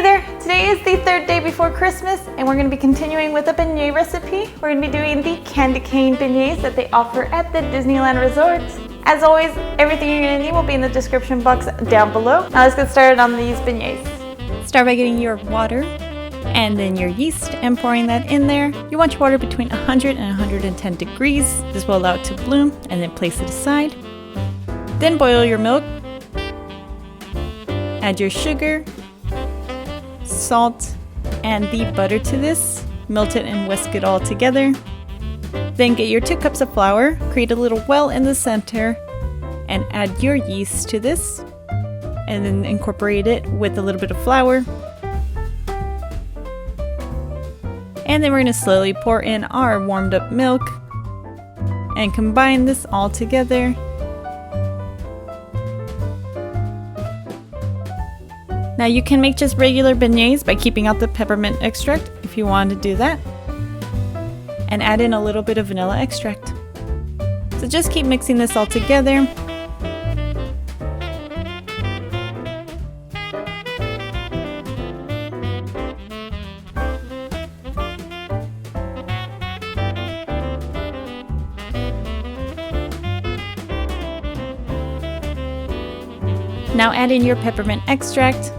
Hey there! Today is the third day before Christmas and we're going to be continuing with a beignet recipe. We're going to be doing the candy cane beignets that they offer at the Disneyland Resort. As always, everything you're going to need will be in the description box down below. Now let's get started on these beignets. Start by getting your water and then your yeast and pouring that in there. You want your water between 100 and 110 degrees. This will allow it to bloom, and then place it aside. Then boil your milk. Add your sugar, salt, and the butter to this. Melt it and whisk it all together. Then get your 2 cups of flour, create a little well in the center, and add your yeast to this. And then incorporate it with a little bit of flour. And then we're going to slowly pour in our warmed up milk and combine this all together. Now you can make just regular beignets by keeping out the peppermint extract if you want to do that. And add in a little bit of vanilla extract. So just keep mixing this all together. Now add in your peppermint extract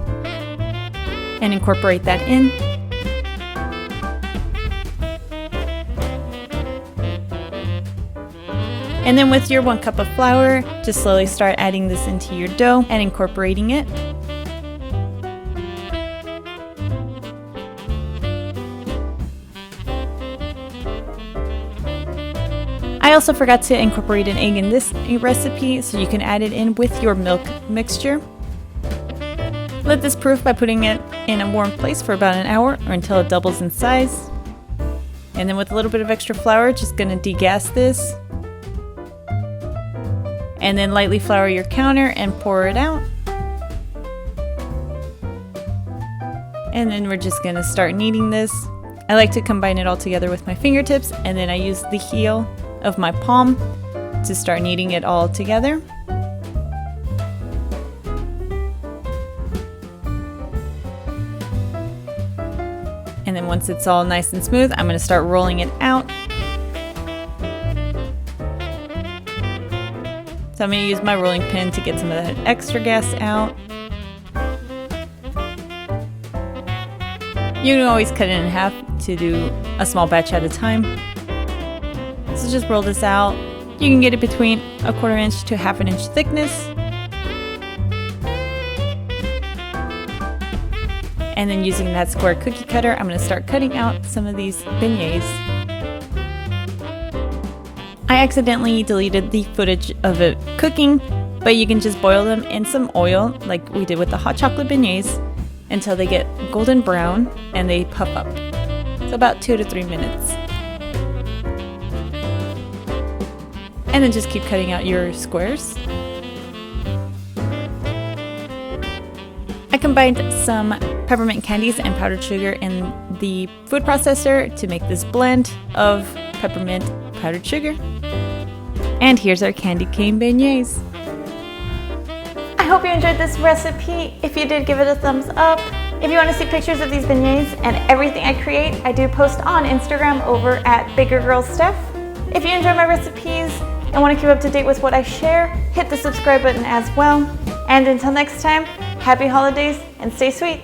and incorporate that in. And then with your 1 cup of flour, just slowly start adding this into your dough and incorporating it. I also forgot to incorporate an egg in this recipe, so you can add it in with your milk mixture. Let this proof by putting it in a warm place for about an hour or until it doubles in size. And then with a little bit of extra flour, just gonna degas this. And then lightly flour your counter and pour it out. And then we're just gonna start kneading this. I like to combine it all together with my fingertips, and then I use the heel of my palm to start kneading it all together. And then once it's all nice and smooth, I'm going to start rolling it out. So I'm going to use my rolling pin to get some of that extra gas out. You can always cut it in half to do a small batch at a time. So just roll this out. You can get it between 1/4 inch to 1/2 inch thickness. And then using that square cookie cutter, I'm going to start cutting out some of these beignets. I accidentally deleted the footage of it cooking, but you can just boil them in some oil like we did with the hot chocolate beignets until they get golden brown and they puff up. So about 2 to 3 minutes. And then just keep cutting out your squares. I combined some peppermint candies and powdered sugar in the food processor to make this blend of peppermint powdered sugar. And here's our candy cane beignets. I hope you enjoyed this recipe. If you did, give it a thumbs up. If you want to see pictures of these beignets and everything I create, I do post on Instagram over at BiggerGirlSteph. If you enjoy my recipes and want to keep up to date with what I share, hit the subscribe button as well. And until next time, happy holidays and stay sweet.